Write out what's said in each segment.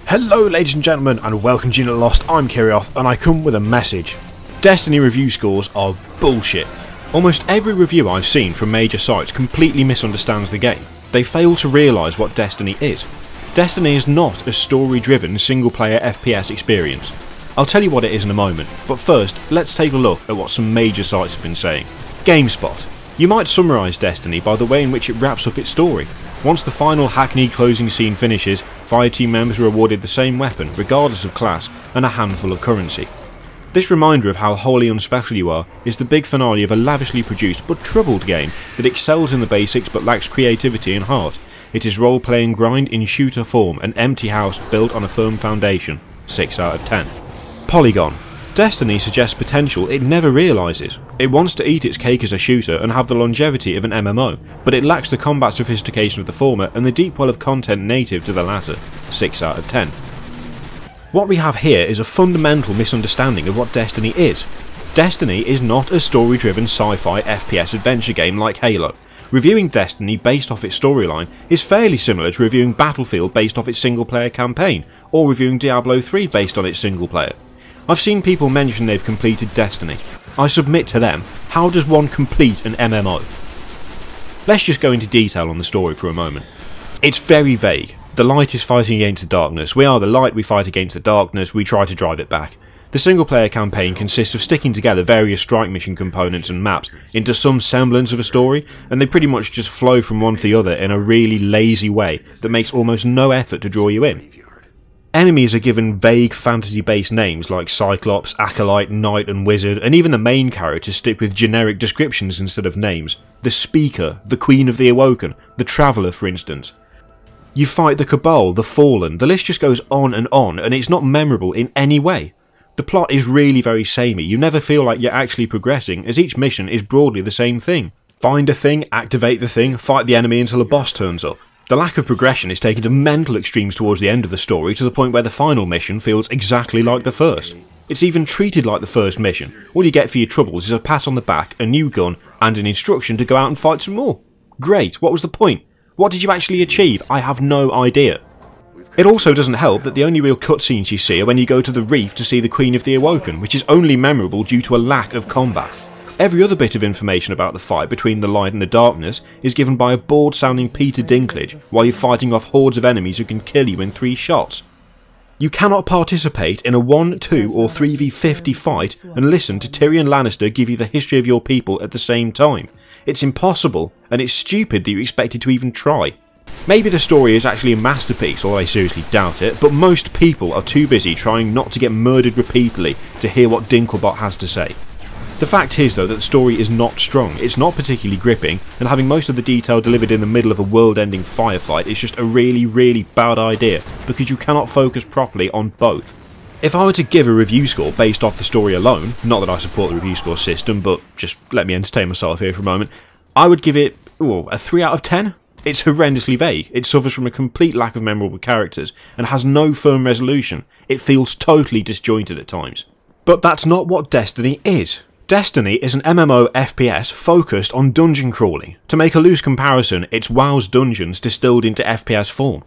Hello ladies and gentlemen and welcome to Unit Lost, I'm Kirioth and I come with a message. Destiny review scores are bullshit. Almost every review I've seen from major sites completely misunderstands the game. They fail to realise what Destiny is. Destiny is not a story-driven single-player FPS experience. I'll tell you what it is in a moment, but first let's take a look at what some major sites have been saying. GameSpot. You might summarise Destiny by the way in which it wraps up its story. Once the final hackneyed closing scene finishes, fireteam members are awarded the same weapon, regardless of class, and a handful of currency. This reminder of how wholly unspecial you are is the big finale of a lavishly produced but troubled game that excels in the basics but lacks creativity and heart. It is role-playing grind in shooter form, an empty house built on a firm foundation. 6 out of 10. Polygon. Destiny suggests potential it never realises. It wants to eat its cake as a shooter and have the longevity of an MMO, but it lacks the combat sophistication of the former and the deep well of content native to the latter. 6 out of 10. What we have here is a fundamental misunderstanding of what Destiny is. Destiny is not a story-driven sci-fi FPS adventure game like Halo. Reviewing Destiny based off its storyline is fairly similar to reviewing Battlefield based off its single-player campaign, or reviewing Diablo 3 based on its single-player. I've seen people mention they've completed Destiny. I submit to them, how does one complete an MMO? Let's just go into detail on the story for a moment. It's very vague. The light is fighting against the darkness, we are the light, we fight against the darkness, we try to drive it back. The single player campaign consists of sticking together various strike mission components and maps into some semblance of a story, and they pretty much just flow from one to the other in a really lazy way that makes almost no effort to draw you in. Enemies are given vague fantasy-based names like Cyclops, Acolyte, Knight and Wizard, and even the main characters stick with generic descriptions instead of names. The Speaker, the Queen of the Awoken, the Traveller for instance. You fight the Cabal, the Fallen, the list just goes on and it's not memorable in any way. The plot is really very samey, you never feel like you're actually progressing as each mission is broadly the same thing. Find a thing, activate the thing, fight the enemy until a boss turns up. The lack of progression is taken to mental extremes towards the end of the story to the point where the final mission feels exactly like the first. It's even treated like the first mission. All you get for your troubles is a pat on the back, a new gun, and an instruction to go out and fight some more. Great, what was the point? What did you actually achieve? I have no idea. It also doesn't help that the only real cutscenes you see are when you go to the reef to see the Queen of the Awoken, which is only memorable due to a lack of combat. Every other bit of information about the fight between the light and the darkness is given by a bored sounding Peter Dinklage while you're fighting off hordes of enemies who can kill you in 3 shots. You cannot participate in a 1, 2 or 3v50 fight and listen to Tyrion Lannister give you the history of your people at the same time. It's impossible, and it's stupid that you expected to even try. Maybe the story is actually a masterpiece, although I seriously doubt it, but most people are too busy trying not to get murdered repeatedly to hear what Dinklebot has to say. The fact is though that the story is not strong, it's not particularly gripping, and having most of the detail delivered in the middle of a world-ending firefight is just a really bad idea, because you cannot focus properly on both. If I were to give a review score based off the story alone, not that I support the review score system, but just let me entertain myself here for a moment, I would give it a 3 out of 10. It's horrendously vague, it suffers from a complete lack of memorable characters, and has no firm resolution. It feels totally disjointed at times. But that's not what Destiny is. Destiny is an MMO FPS focused on dungeon crawling. To make a loose comparison, it's WoW's dungeons distilled into FPS form.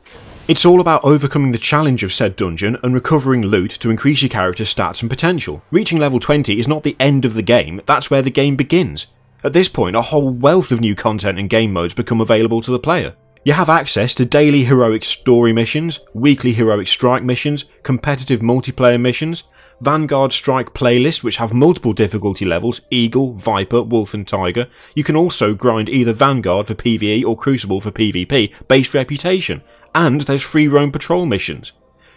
It's all about overcoming the challenge of said dungeon and recovering loot to increase your character's stats and potential. Reaching level 20 is not the end of the game, that's where the game begins. At this point, a whole wealth of new content and game modes become available to the player. You have access to daily heroic story missions, weekly heroic strike missions, competitive multiplayer missions, Vanguard Strike playlists which have multiple difficulty levels, Eagle, Viper, Wolf and Tiger. You can also grind either Vanguard for PvE or Crucible for PvP based reputation, and there's free roam patrol missions.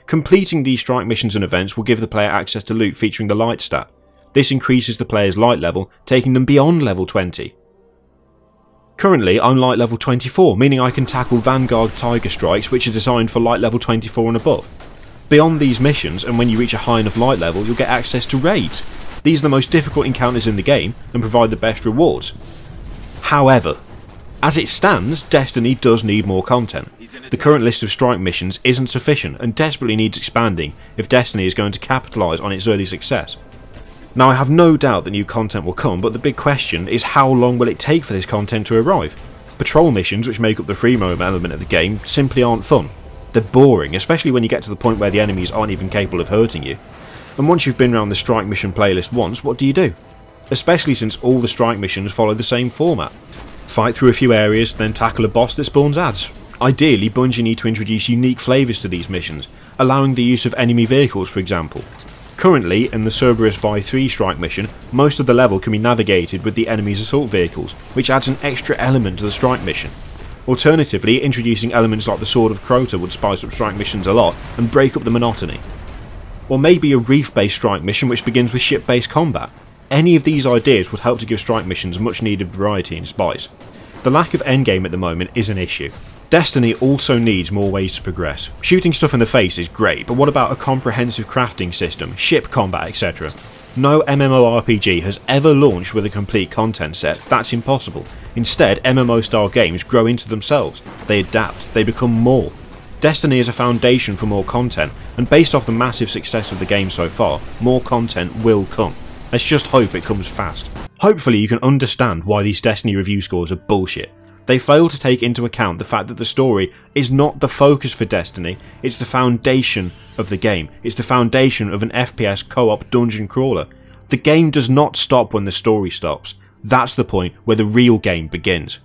Completing these strike missions and events will give the player access to loot featuring the light stat. This increases the player's light level, taking them beyond level 20. Currently I'm light level 24, meaning I can tackle Vanguard Tiger strikes which are designed for light level 24 and above. Beyond these missions, and when you reach a high enough light level, you'll get access to raids. These are the most difficult encounters in the game, and provide the best rewards. However, as it stands, Destiny does need more content. The current list of strike missions isn't sufficient, and desperately needs expanding if Destiny is going to capitalise on its early success. Now I have no doubt that new content will come, but the big question is how long will it take for this content to arrive? Patrol missions, which make up the free roam element of the game, simply aren't fun. They're boring, especially when you get to the point where the enemies aren't even capable of hurting you. And once you've been around the strike mission playlist once, what do? Especially since all the strike missions follow the same format. Fight through a few areas, then tackle a boss that spawns ads. Ideally, Bungie need to introduce unique flavours to these missions, allowing the use of enemy vehicles for example. Currently, in the Cerberus Vi 3 strike mission, most of the level can be navigated with the enemy's assault vehicles, which adds an extra element to the strike mission. Alternatively, introducing elements like the Sword of Crota would spice up strike missions a lot and break up the monotony. Or maybe a reef-based strike mission which begins with ship-based combat. Any of these ideas would help to give strike missions much needed variety and spice. The lack of endgame at the moment is an issue. Destiny also needs more ways to progress. Shooting stuff in the face is great, but what about a comprehensive crafting system, ship combat, etc.? No MMORPG has ever launched with a complete content set. That's impossible. Instead, MMO style games grow into themselves. They adapt, they become more. Destiny is a foundation for more content, and based off the massive success of the game so far, more content will come. Let's just hope it comes fast. Hopefully you can understand why these Destiny review scores are bullshit. They fail to take into account the fact that the story is not the focus for Destiny, it's the foundation of the game. It's the foundation of an FPS co-op dungeon crawler. The game does not stop when the story stops. That's the point where the real game begins.